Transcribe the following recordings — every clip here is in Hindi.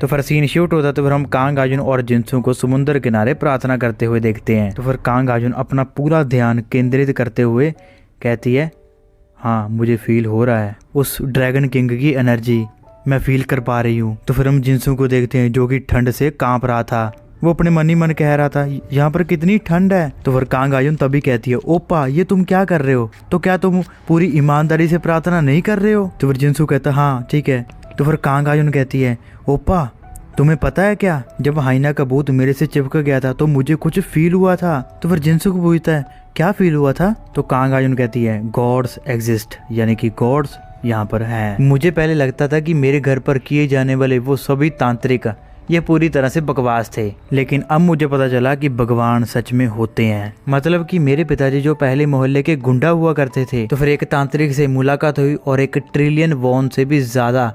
तो फिर सीन शूट होता है। तो फिर हम कांग आजुन और जिनसू को समुद्र किनारे प्रार्थना करते हुए देखते हैं। तो फिर कांग आजुन अपना पूरा ध्यान केंद्रित करते हुए कहती है, हाँ मुझे फील हो रहा है, उस ड्रैगन किंग की एनर्जी मैं फील कर पा रही हूँ। तो फिर हम जिनसू को देखते हैं जो कि ठंड से कांप रहा था। वो अपने मन ही मन कह रहा था यहाँ पर कितनी ठंड है। तो फिर कांग आजुन तभी कहती है, ओपा ये तुम क्या कर रहे हो? तो क्या तुम पूरी ईमानदारी से प्रार्थना नहीं कर रहे हो? तो फिर जिनसू कहता हाँ ठीक है। तो फिर कांग आजुन कहती है, ओपा तुम्हें पता है क्या, जब हाइना का भूत मेरे से चिपक गया था तो मुझे कुछ फील हुआ था। तो फिर जिनसू को पूछता है क्या फील हुआ था? तो कांग आजुन कहती है, गॉड्स एग्जिस्ट, यानी कि गॉड्स यहाँ पर है। मुझे पहले लगता था कि मेरे घर पर किए जाने वाले वो सभी तांत्रिक ये पूरी तरह से बकवास थे, लेकिन अब मुझे पता चला कि भगवान सच में होते हैं। मतलब कि मेरे पिताजी जो पहले मोहल्ले के गुंडा हुआ करते थे, तो फिर एक तांत्रिक से मुलाकात हुई और 1 ट्रिलियन वॉन से भी ज्यादा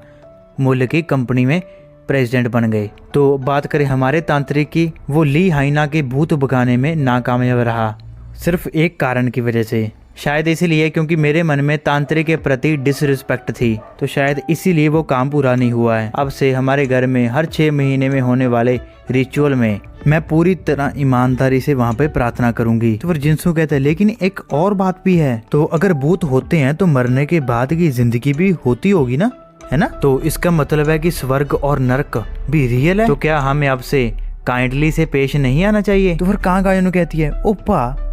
मूल्य की कंपनी में प्रेसिडेंट बन गए। तो बात करें हमारे तांत्रिक की, वो ली हाइना के भूत भगाने में नाकामयाब रहा, सिर्फ एक कारण की वजह से। शायद इसीलिए क्योंकि मेरे मन में तांत्रिक के प्रति डिसरिस्पेक्ट थी, तो शायद इसीलिए वो काम पूरा नहीं हुआ है। अब से हमारे घर में हर 6 महीने में होने वाले रिचुअल में मैं पूरी तरह ईमानदारी से वहाँ पे प्रार्थना करूंगी। तो फिर जिनसू कहता है लेकिन एक और बात भी है, तो अगर भूत होते हैं तो मरने के बाद की जिंदगी भी होती होगी ना, है ना? तो इसका मतलब है कि स्वर्ग और नरक भी रियल है। तो क्या हमें आपसे काइंडली से पेश नहीं आना चाहिए? तो फिर कांग आजुन कहती है, ओपा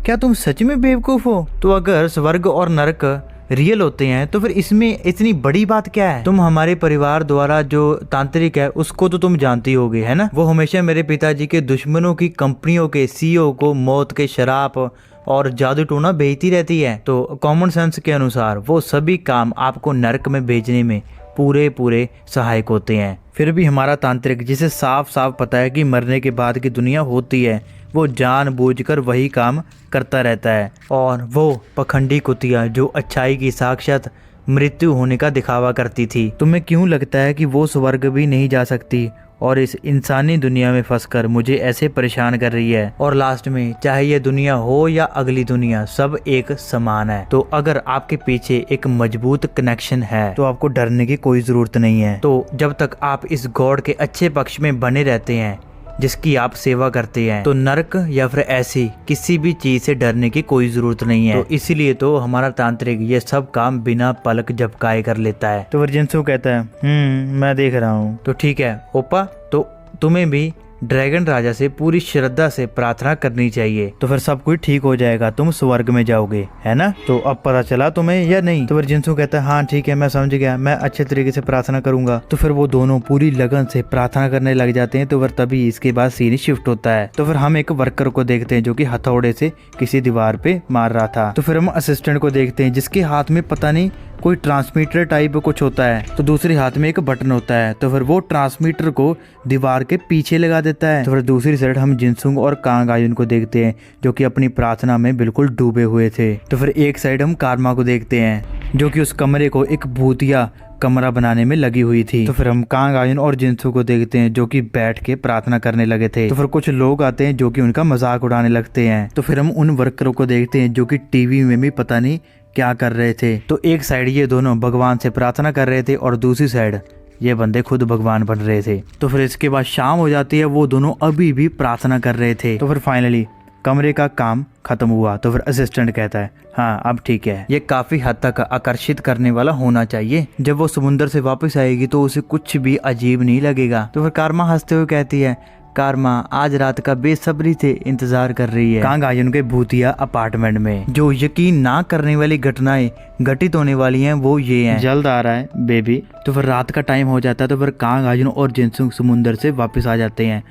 क्या तुम सच में बेवकूफ हो? तो अगर स्वर्ग और नरक रियल होते हैं तो फिर इसमें इतनी बड़ी बात क्या है? तुम हमारे परिवार द्वारा जो तांत्रिक है उसको तो तुम जानती होगी, है ना? वो हमेशा मेरे पिताजी के दुश्मनों की कंपनियों के सीईओ को मौत के शराब और जादू टोना भेजती रहती है। तो कॉमन सेंस के अनुसार वो सभी काम आपको नरक में भेजने में पूरे सहायक होते हैं। फिर भी हमारा तांत्रिक, जिसे साफ साफ पता है कि मरने के बाद की दुनिया होती है, वो जानबूझकर वही काम करता रहता है। और वो पखंडी कुतिया जो अच्छाई की साक्षात मृत्यु होने का दिखावा करती थी, तुम्हें क्यों लगता है कि वो स्वर्ग भी नहीं जा सकती और इस इंसानी दुनिया में फंसकर मुझे ऐसे परेशान कर रही है? और लास्ट में चाहे ये दुनिया हो या अगली दुनिया, सब एक समान है। तो अगर आपके पीछे एक मजबूत कनेक्शन है तो आपको डरने की कोई जरूरत नहीं है। तो जब तक आप इस गॉड के अच्छे पक्ष में बने रहते हैं जिसकी आप सेवा करते हैं, तो नरक या फिर ऐसी किसी भी चीज से डरने की कोई जरूरत नहीं है। तो इसीलिए तो हमारा तांत्रिक ये सब काम बिना पलक झपकाए कर लेता है। तो फिर जिनसू कहता है मैं देख रहा हूँ। तो ठीक है ओपा, तो तुम्हें भी ड्रैगन राजा से पूरी श्रद्धा से प्रार्थना करनी चाहिए, तो फिर सब कुछ ठीक हो जाएगा, तुम स्वर्ग में जाओगे, है ना? तो अब पता चला तुम्हें या नहीं? तो फिर जिनसू कहता है हाँ ठीक है मैं समझ गया, मैं अच्छे तरीके से प्रार्थना करूंगा। तो फिर वो दोनों पूरी लगन से प्रार्थना करने लग जाते हैं। तो फिर तभी इसके बाद सीन शिफ्ट होता है। तो फिर हम एक वर्कर को देखते हैं जो कि हथौड़े से किसी दीवार पे मार रहा था। तो फिर हम असिस्टेंट को देखते हैं जिसके हाथ में पता नहीं कोई ट्रांसमीटर टाइप कुछ होता है, तो दूसरे हाथ में एक बटन होता है। तो फिर वो ट्रांसमीटर को दीवार के पीछे लगा देता है। तो फिर दूसरी साइड हम जिनसुंग और कांग आयुन को देखते हैं जो कि अपनी प्रार्थना में बिल्कुल डूबे हुए थे। तो फिर एक साइड हम कारमा को देखते हैं जो कि उस कमरे को एक भूतिया कमरा बनाने में लगी हुई थी। तो फिर हम कांग आयुन और जिनसू को देखते हैं जो कि बैठ के प्रार्थना करने लगे थे। तो फिर कुछ लोग आते हैं जो कि उनका मजाक उड़ाने लगते हैं। तो फिर हम उन वर्करों को देखते हैं जो कि टीवी में भी पता नहीं क्या कर रहे थे। तो एक साइड ये दोनों भगवान से प्रार्थना कर रहे थे और दूसरी साइड ये बंदे खुद भगवान बन रहे थे। तो फिर इसके बाद शाम हो जाती है, वो दोनों अभी भी प्रार्थना कर रहे थे। तो फिर फाइनली कमरे का काम खत्म हुआ। तो फिर असिस्टेंट कहता है हाँ अब ठीक है, ये काफी हद तक आकर्षित करने वाला होना चाहिए। जब वो समुद्र से वापस आएगी तो उसे कुछ भी अजीब नहीं लगेगा। तो फिर कारमा हंसते हुए कहती है कारमा आज रात का बेसब्री से इंतजार कर रही है कांग आयुन के भूतिया अपार्टमेंट में। जो यकीन ना करने वाली घटनाएं घटित होने वाली हैं वो ये हैं, जल्द आ रहा है बेबी। तो फिर रात का टाइम हो जाता है। तो फिर कांग आयुन और जिनसुंग समुद्र से वापस आ जाते हैं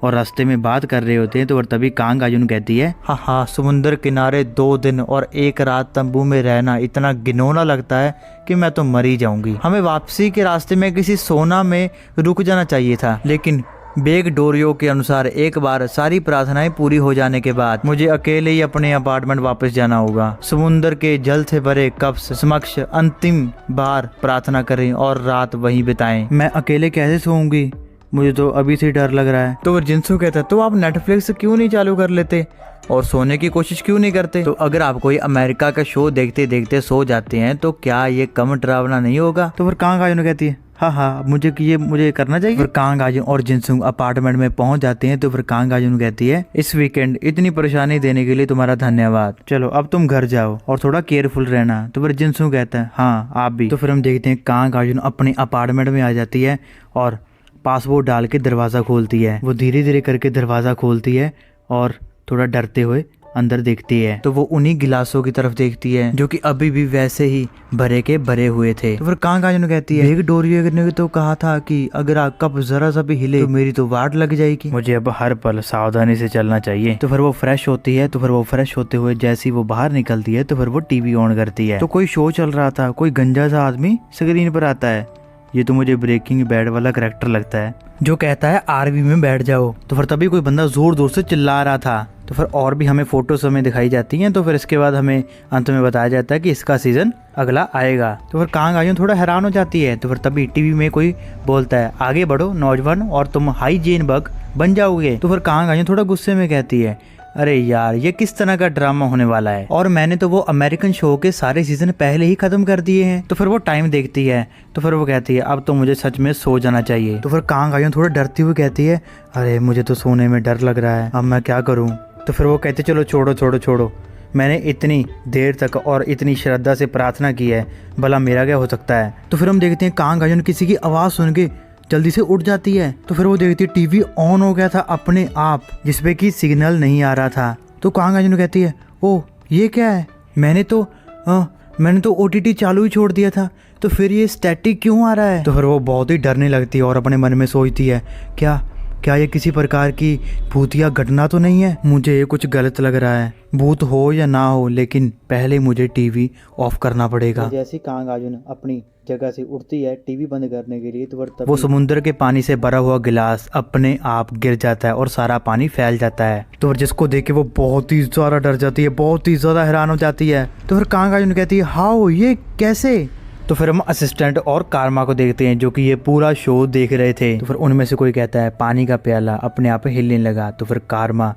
और रास्ते में बात कर रहे होते हैं। तो फिर तभी कांग आयुन कहती है हाँ समुद्र किनारे 2 दिन और 1 रात तंबू में रहना इतना घिनौना लगता है कि मैं तो मर ही जाऊंगी। हमें वापसी के रास्ते में किसी सोना में रुक जाना चाहिए था, लेकिन बेग डोरियो के अनुसार एक बार सारी प्रार्थनाएं पूरी हो जाने के बाद मुझे अकेले ही अपने अपार्टमेंट वापस जाना होगा। समुद्र के जल से भरे कप समक्ष अंतिम बार प्रार्थना करें और रात वहीं बिताएं। मैं अकेले कैसे सोऊंगी, मुझे तो अभी से डर लग रहा है। तो फिर जिनसू कहता है तो आप नेटफ्लिक्स क्यों नहीं चालू कर लेते और सोने की कोशिश क्यों नहीं करते? तो अगर आप कोई अमेरिका का शो देखते देखते सो जाते हैं तो क्या ये कम डरावना नहीं होगा? तो फिर कांग आयुन कहती है हाँ हाँ मुझे करना चाहिए। फिर कांग आजुन और जिनसुंग अपार्टमेंट में पहुंच जाते हैं। तो फिर कांग आजुन कहती है इस वीकेंड इतनी परेशानी देने के लिए तुम्हारा धन्यवाद, चलो अब तुम घर जाओ और थोड़ा केयरफुल रहना। तो फिर जिनसुंग कहता है हाँ आप भी। तो फिर हम देखते हैं कांग आजुन अपने अपार्टमेंट में आ जाती है और पासपोर्ट डाल के दरवाज़ा खोलती है। वो धीरे धीरे करके दरवाज़ा खोलती है और थोड़ा डरते हुए अंदर देखती है। तो वो उन्हीं गिलासों की तरफ देखती है जो कि अभी भी वैसे ही भरे के भरे हुए थे। तो फिर कांग आजुन कहती है एक डोरिया ने तो कहा था कि अगर कप जरा सा भी हिले तो मेरी तो वाट लग जाएगी, मुझे अब हर पल सावधानी से चलना चाहिए। तो फिर वो फ्रेश होती है। तो फिर वो फ्रेश होते हुए जैसी वो बाहर निकलती है तो फिर वो टीवी ऑन करती है। तो कोई शो चल रहा था, कोई गंजा सा आदमी स्क्रीन पर आता है। ये तो मुझे ब्रेकिंग बैड वाला कैरेक्टर लगता है जो कहता है आरवी में बैठ जाओ। तो फिर तभी कोई बंदा जोर जोर से चिल्ला रहा था। तो फिर और भी हमें फोटोज हमें दिखाई जाती हैं। तो फिर इसके बाद हमें अंत में बताया जाता है कि इसका सीजन अगला आएगा। तो फिर कांग आजुन थोड़ा हैरान हो जाती है। तो फिर तभी टीवी में कोई बोलता है आगे बढ़ो नौजवान और तुम हाइजीन बग बन जाओगे। तो फिर कांग आजुन थोड़ा गुस्से में कहती है अरे यार ये किस तरह का ड्रामा होने वाला है, और मैंने तो वो अमेरिकन शो के सारे सीजन पहले ही खत्म कर दिए हैं। तो फिर वो टाइम देखती है। तो फिर वो कहती है अब तो मुझे सच में सो जाना चाहिए। तो फिर कांग आजुन थोड़ा डरती हुई कहती है अरे मुझे तो सोने में डर लग रहा है, अब मैं क्या करूं। तो फिर वो कहते चलो छोड़ो, मैंने इतनी देर तक और इतनी श्रद्धा से प्रार्थना की है, भला मेरा क्या हो सकता है। तो फिर हम देखते हैं कांग आजुन किसी की आवाज़ सुन के जल्दी से उठ जाती है। तो फिर वो देखती है टीवी ऑन हो गया था अपने आप, जिसपे कि सिग्नल नहीं आ रहा था। तो कांग आजुन कहती है ओह ये क्या है, मैंने तो OTT चालू ही छोड़ दिया था, तो फिर ये स्टैटिक क्यों आ रहा है। तो फिर वो बहुत ही डरने लगती है और अपने मन में सोचती है क्या ये किसी प्रकार की भूतिया घटना तो नहीं है, मुझे ये कुछ गलत लग रहा है, भूत हो या ना हो लेकिन पहले मुझे टीवी ऑफ करना पड़ेगा। तो जैसे कांग आजुन अपनी जगह से उठती है टीवी बंद करने के लिए, तो वो समुद्र के पानी से भरा हुआ गिलास अपने आप गिर जाता है और सारा पानी फैल जाता है। तो जिसको देख के वो बहुत ही ज्यादा डर जाती है, बहुत ही ज्यादा हैरान हो जाती है। तो फिर कांग आजुन कहती है हाउ ये कैसे। तो फिर हम असिस्टेंट और कारमा को देखते हैं जो कि ये पूरा शो देख रहे थे। तो फिर उनमें से कोई कहता है पानी का प्याला अपने आप हिलने लगा। तो फिर कारमा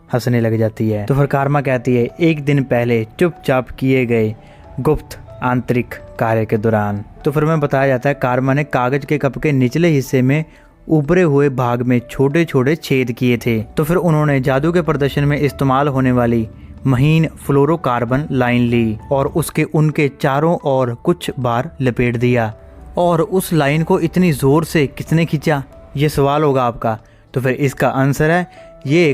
हंसने लग जाती है। तो फिर कारमा कहती है एक दिन पहले चुपचाप किए गए गुप्त आंतरिक कार्य के दौरान। तो फिर हमें बताया जाता है कारमा ने कागज के कप के निचले हिस्से में उभरे हुए भाग में छोटे छोटे छेद किए थे। तो फिर उन्होंने जादू के प्रदर्शन में इस्तेमाल होने वाली महीन फ्लोरोकार्बन लाइन ली और उसके उनके चारों ओर कुछ बार लपेट दिया। और उस लाइन को इतनी जोर से किसने खींचा, ये सवाल होगा आपका। तो फिर इसका आंसर है ये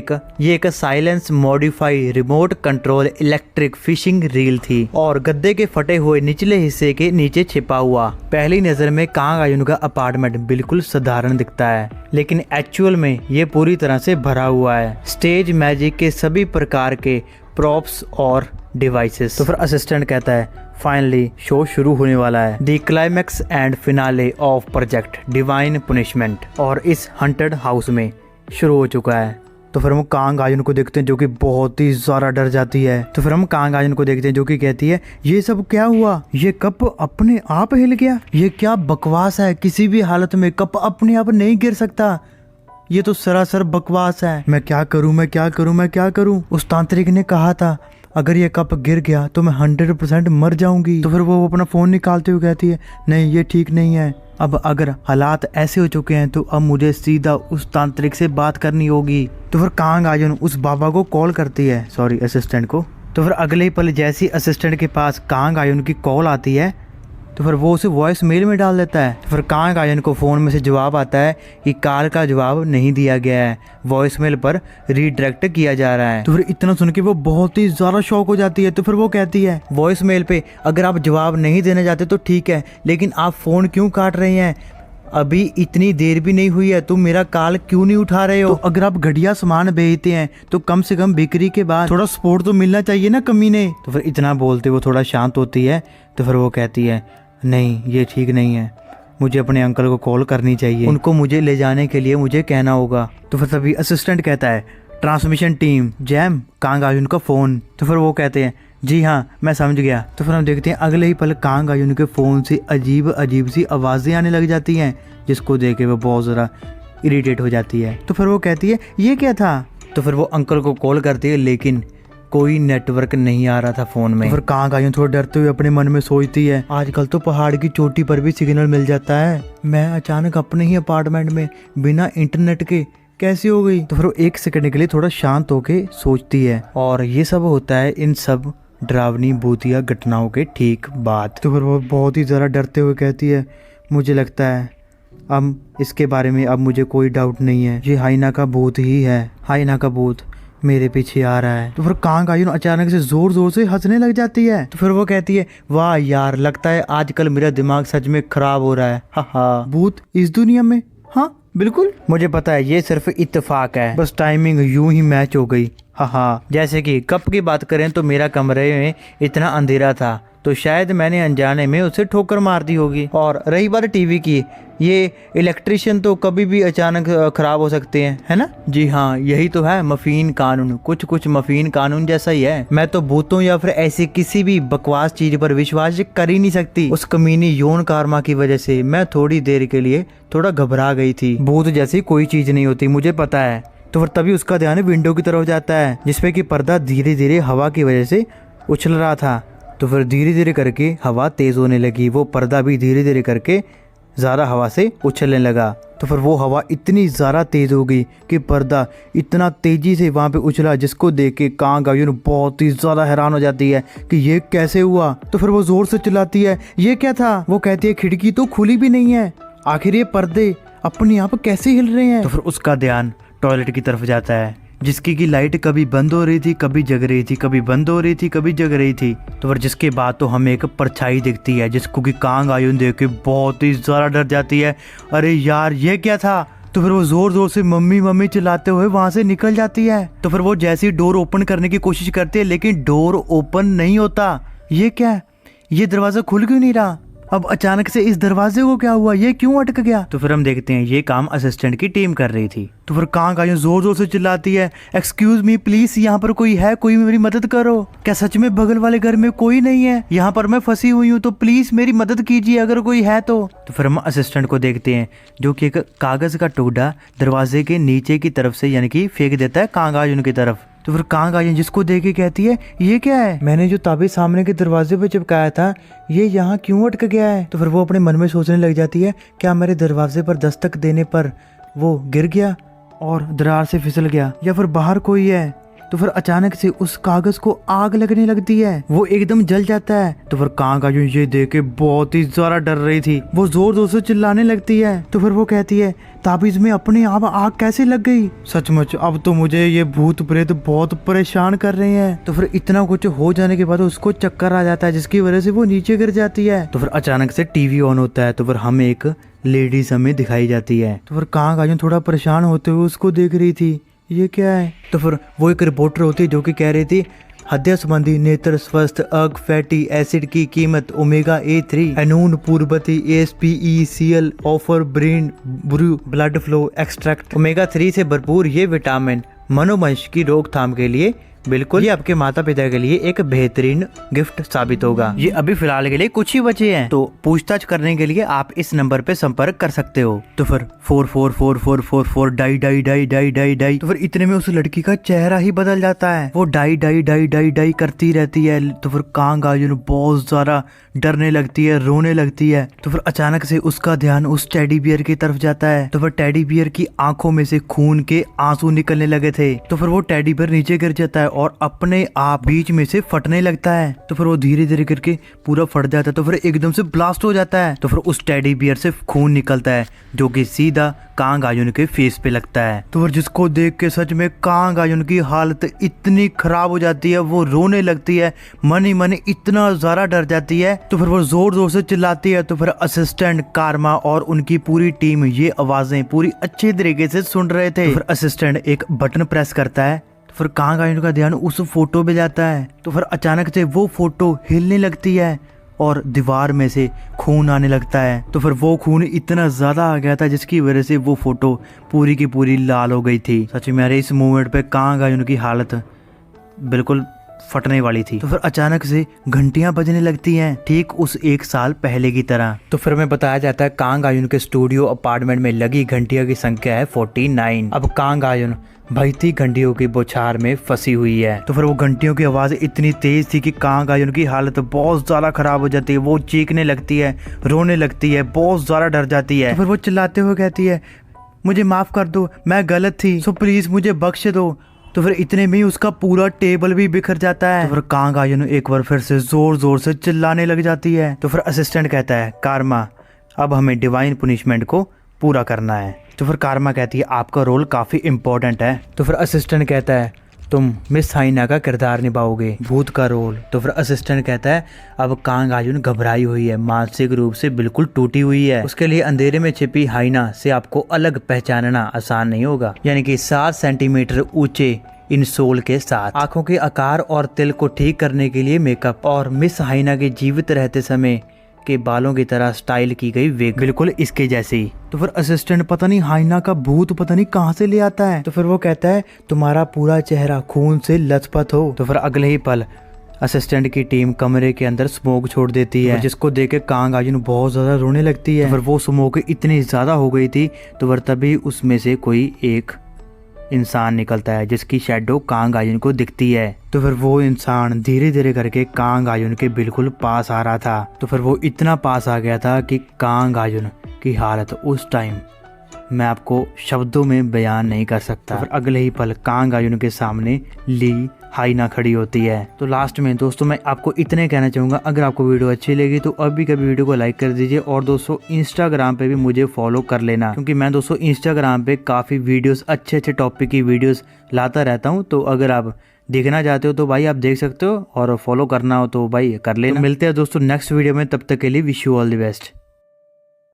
एक silence modify remote control electric fishing reel थी और गद्दे के फटे हुए निचले हिस्से के नीचे छिपा हुआ। पहली नजर में कांग आजुन का अपार्टमेंट बिल्कुल साधारण दिखता है, लेकिन एक्चुअल में ये पूरी तरह से भरा हुआ है स्टेज मैजिक के सभी प्रकार के प्रॉप्स और डिवाइसेस। तो फिर असिस्टेंट कहता है फाइनली शो शुरू होने वाला है, the climax and finale of project divine punishment, और इस हंटेड हाउस में शुरू हो चुका है। तो फिर हम कांग आजुन को देखते हैं जो कि बहुत ही ज़्यादा डर जाती है। तो फिर हम कांग आजुन को देखते हैं जो कि कहती है ये सब क्या हुआ, ये कप अपने आप हिल गया, ये क्या बकवास है, किसी भी हालत में कप अपने आप नहीं गिर सकता, ये तो सरासर बकवास है, मैं क्या करूं। उस तांत्रिक ने कहा था अगर ये कप गिर गया तो मैं 100% मर जाऊंगी। तो फिर वो अपना फोन निकालते हुए कहती है नहीं ये ठीक नहीं है, अब अगर हालात ऐसे हो चुके हैं तो अब मुझे सीधा उस तांत्रिक से बात करनी होगी। तो फिर कांग आजुन उस बाबा को कॉल करती है, असिस्टेंट को। तो फिर अगले ही पल जैसी असिस्टेंट के पास कांग आजुन की कॉल आती है तो फिर वो उसे वॉइस मेल में डाल देता है। तो फिर कांग आजुन को फ़ोन में से जवाब आता है कि कॉल का जवाब नहीं दिया गया है, वॉइस मेल पर रीडायरेक्ट किया जा रहा है। तो फिर इतना सुन के वो बहुत ही ज़्यादा शॉक हो जाती है। तो फिर वो कहती है वॉइस मेल पे अगर आप जवाब नहीं देना चाहते तो ठीक है, लेकिन आप फ़ोन क्यों काट रहे हैं, अभी इतनी देर भी नहीं हुई है, तुम मेरा कॉल क्यों नहीं उठा रहे हो। तो अगर आप घटिया सामान बेचते हैं तो कम से कम बिक्री के बाद थोड़ा सपोर्ट तो मिलना चाहिए ना कमीने। तो फिर इतना बोलते वो थोड़ा शांत होती है। तो फिर वो कहती है नहीं ये ठीक नहीं है, मुझे अपने अंकल को कॉल करनी चाहिए, उनको मुझे ले जाने के लिए मुझे कहना होगा। तो फिर तभी असिस्टेंट कहता है ट्रांसमिशन टीम जैम कांग आजुन का फ़ोन। तो फिर वो कहते हैं जी हाँ मैं समझ गया। तो फिर हम देखते हैं अगले ही पल कांग आजुन के फ़ोन से अजीब सी आवाज़ें आने लग जाती हैं, जिसको देख के वो बहुत ज़्यादा इरिटेट हो जाती है। तो फिर वो कहती है ये क्या था। तो फिर वो अंकल को कॉल करती है, लेकिन कोई नेटवर्क नहीं आ रहा था फोन में। तो फिर कांग आयुन थोड़ा डरते हुए अपने मन में सोचती है, आजकल तो पहाड़ की चोटी पर भी सिग्नल मिल जाता है, मैं अचानक अपने ही अपार्टमेंट में बिना इंटरनेट के कैसे हो गई। तो फिर वो 1 सेकंड के लिए थोड़ा शांत होके सोचती है और ये सब होता है इन सब डरावनी भूतिया घटनाओं के ठीक बाद। तो फिर वो बहुत ही ज़्यादा डरते हुए कहती है, मुझे लगता है अब इसके बारे में अब मुझे कोई डाउट नहीं है, ये हाइना का भूत ही है, हाइना का भूत मेरे पीछे आ रहा है। तो फिर कांग आयुन अचानक से जोर जोर से हंसने लग जाती है। तो फिर वो कहती है, वाह यार, लगता है आजकल मेरा दिमाग सच में खराब हो रहा है, हा भूत इस दुनिया में, हाँ बिल्कुल मुझे पता है ये सिर्फ इत्तेफाक है, बस टाइमिंग यूं ही मैच हो गई, हाँ। जैसे कि कब की बात करें तो मेरा कमरे में इतना अंधेरा था तो शायद मैंने अनजाने में उसे ठोकर मार दी होगी। और रही बात टीवी की, ये इलेक्ट्रिशियन तो कभी भी अचानक खराब हो सकते हैं, है ना। जी हाँ, यही तो है मफीन कानून, कुछ मफीन कानून जैसा ही है। मैं तो भूतों या फिर ऐसी किसी भी बकवास चीज पर विश्वास कर ही नहीं सकती। उस कमीनी यौन कारमा की वजह से मैं थोड़ी देर के लिए थोड़ा घबरा गई थी। भूत जैसी कोई चीज नहीं होती, मुझे पता है। तो फिर तभी उसका ध्यान विंडो की तरफ जाता है जिसपे कि पर्दा धीरे धीरे हवा की वजह से उछल रहा था। तो फिर धीरे धीरे करके हवा तेज होने लगी, वो पर्दा भी धीरे धीरे करके ज़्यादा हवा से उछलने लगा। तो फिर वो हवा इतनी ज़्यादा तेज हो गई कि पर्दा इतना तेजी से वहाँ पे उछला, जिसको देख के कांग आयुन बहुत ही ज़्यादा हैरान हो जाती है कि ये कैसे हुआ। तो फिर वो ज़ोर से चिल्लाती है, ये क्या था। वो कहती है, खिड़की तो खुली भी नहीं है, आखिर ये पर्दे अपने आप कैसे हिल रहे हैं। तो फिर उसका ध्यान टॉयलेट की तरफ जाता है जिसकी की लाइट कभी बंद हो रही थी, कभी जग रही थी, कभी बंद हो रही थी, कभी जग रही थी। तो फिर जिसके बाद तो हमें एक परछाई दिखती है जिसको कि कांग आयुन देख के बहुत ही ज़्यादा डर जाती है, अरे यार ये क्या था। तो फिर वो जोर जोर से मम्मी मम्मी चिल्लाते हुए वहां से निकल जाती है। तो फिर वो जैसी डोर ओपन करने की कोशिश करती है लेकिन डोर ओपन नहीं होता। ये क्या, ये दरवाजा खुल क्यों नहीं रहा, अब अचानक से इस दरवाजे को क्या हुआ, ये क्यों अटक गया। तो फिर हम देखते हैं ये काम असिस्टेंट की टीम कर रही थी। तो फिर कांग आयुन जोर जोर से चिल्लाती है, एक्सक्यूज मी प्लीज, यहाँ पर कोई है, कोई मेरी मदद करो। क्या सच में बगल वाले घर में कोई नहीं है, यहाँ पर मैं फंसी हुई हूँ, तो प्लीज मेरी मदद कीजिए अगर कोई है तो। फिर हम असिस्टेंट को देखते हैं जो कि एक कागज का टुकड़ा दरवाजे के नीचे की तरफ से यानी कि फेंक देता है कांग आयुन की तरफ। तो फिर कांग आयुन जिसको देख के कहती है, ये क्या है, मैंने जो ताबीज सामने के दरवाजे पे चिपकाया था ये यहाँ क्यों अटक गया है। तो फिर वो अपने मन में सोचने लग जाती है, क्या मेरे दरवाजे पर दस्तक देने पर वो गिर गया और दरार से फिसल गया, या फिर बाहर कोई है। तो फिर अचानक से उस कागज को आग लगने लगती है, वो एकदम जल जाता है। तो फिर कांग आयुन ये देख के बहुत ही ज्यादा डर रही थी, वो जोर जोर से चिल्लाने लगती है। तो फिर वो कहती है, ताबीज में अपने आप आग कैसे लग गई, सचमुच अब तो मुझे ये भूत प्रेत बहुत परेशान कर रहे हैं। तो फिर इतना कुछ हो जाने के बाद उसको चक्कर आ जाता है जिसकी वजह से वो नीचे गिर जाती है। तो फिर अचानक से टीवी ऑन होता है, तो फिर हमें एक लेडीज हमें दिखाई जाती है। तो फिर कांग आयुन थोड़ा परेशान होते हुए उसको देख रही थी, ये क्या है। तो फिर वो एक रिपोर्टर होती है जो कि कह रही थी, हत्या संबंधी नेत्र स्वस्थ अग फैटी एसिड की कीमत ओमेगा A3 एनून पूर्वती ASPECL offer brain brew blood flow extract. Omega 3 से भरपूर ये विटामिन मनोवंश की रोकथाम के लिए बिल्कुल ये आपके माता पिता के लिए एक बेहतरीन गिफ्ट साबित होगा। ये अभी फिलहाल के लिए कुछ ही बचे हैं, तो पूछताछ करने के लिए आप इस नंबर पे संपर्क कर सकते हो। तो फिर 444444 die die die die die die. तो फिर इतने में उस लड़की का चेहरा ही बदल जाता है, वो die die die die die करती रहती है। तो फिर कांग आयुन बहुत ज्यादा डरने लगती है, रोने लगती है। तो फिर अचानक से उसका ध्यान उस टेडी बियर की तरफ जाता है। तो फिर टेडी बियर की आंखों में से खून के आंसू निकलने लगे थे। तो फिर वो टेडी बियर नीचे गिर जाता है और अपने आप बीच में से फटने लगता है। तो फिर वो धीरे धीरे करके पूरा फट जाता है। तो फिर एकदम से ब्लास्ट हो जाता है। तो फिर उस टेडी बियर से खून निकलता है जो कि सीधा कांग आयुन के फेस पे लगता है। तो फिर जिसको देख के सच में कांग आयुन की हालत इतनी खराब हो जाती है, वो रोने लगती है, मन ही मन इतना ज्यादा डर जाती है। तो फिर वो जोर जोर से चिल्लाती है। तो फिर असिस्टेंट कारमा और उनकी पूरी टीम ये आवाजें पूरी अच्छे तरीके से सुन रहे थे। तो फिर असिस्टेंट एक बटन प्रेस करता है, फिर कांग आयुन का ध्यान उस फोटो पे जाता है। तो फिर अचानक से वो फोटो हिलने लगती है और दीवार में से खून आने लगता है। तो फिर वो खून इतना ज्यादा आ गया था जिसकी वजह से वो फोटो पूरी की पूरी लाल हो गई थी। सच में यार इस मूवमेंट पे कांग आयुन की हालत बिल्कुल फटने वाली थी। तो फिर अचानक से घंटियां बजने लगती हैं, ठीक उस 1 साल पहले की तरह। तो फिर हमें बताया जाता है कांग आयुन के स्टूडियो अपार्टमेंट में लगी घंटियों की संख्या है 49। अब कांग आयुन भजती घंटियों की बौछार में फंसी हुई है। तो फिर वो घंटियों की आवाज इतनी तेज थी कि कांग आयुन की हालत बहुत ज्यादा खराब हो जाती है। वो चीखने लगती है, रोने लगती है, बहुत ज्यादा डर जाती है। तो फिर वो चिल्लाते हुए कहती है, मुझे माफ कर दो, मैं गलत थी, सो प्लीज मुझे बख्श दो। तो फिर इतने में उसका पूरा टेबल भी बिखर जाता है। तो फिर कांग आयुन एक बार फिर से जोर जोर से चिल्लाने लग जाती है। तो फिर असिस्टेंट कहता है, कारमा अब हमें डिवाइन पुनिशमेंट को पूरा करना है। तो फिर कारमा कहती है, आपका रोल काफी इम्पोर्टेंट है। तो फिर असिस्टेंट कहता है, तुम मिस हाइना का किरदार निभाओगे, भूत का रोल। तो फिर असिस्टेंट कहता है, अब कांग आयुन घबराई हुई है, मानसिक रूप से बिल्कुल टूटी हुई है, उसके लिए अंधेरे में छिपी हाइना से आपको अलग पहचानना आसान नहीं होगा। यानी कि 7 सेंटीमीटर ऊंचे इंसोल के साथ, आंखों के आकार और तिल को ठीक करने के लिए मेकअप, और मिस हाइना के जीवित रहते समय के बालों की तरह स्टाइल की गई विग, बिल्कुल इसके जैसी। तो फिर असिस्टेंट पता नहीं हाइना का भूत पता नहीं कहाँ से ले आता है। तो फिर वो कहता है, तुम्हारा पूरा चेहरा खून से लथपथ हो। तो फिर अगले ही पल असिस्टेंट की टीम कमरे के अंदर स्मोक छोड़ देती है, जिसको देख के कांग आयुन बहुत ज्यादा रोने लगती है। तो फिर वो स्मोक इतनी ज्यादा हो गई थी, तो फिर तभी उसमें से कोई एक इंसान निकलता है जिसकी शैडो कांग आयुन को दिखती है। तो फिर वो इंसान धीरे धीरे करके कांग आयुन के बिल्कुल पास आ रहा था। तो फिर वो इतना पास आ गया था कि कांग आयुन की हालत उस टाइम मैं आपको शब्दों में बयान नहीं कर सकता। तो फिर अगले ही पल कांग आयुन के सामने ली हाइना खड़ी होती है। तो लास्ट में दोस्तों मैं आपको इतने कहना चाहूँगा, अगर आपको वीडियो अच्छी लगी तो अभी कभी वीडियो को लाइक कर दीजिए, और दोस्तों इंस्टाग्राम पे भी मुझे फॉलो कर लेना, क्योंकि मैं दोस्तों इंस्टाग्राम पे काफ़ी वीडियोस अच्छे अच्छे टॉपिक की वीडियोस लाता रहता हूँ। तो अगर आप देखना चाहते हो तो भाई आप देख सकते हो, और फॉलो करना हो तो भाई कर लेना। तो मिलते हैं दोस्तों नेक्स्ट वीडियो में, तब तक के लिए wish you all the best.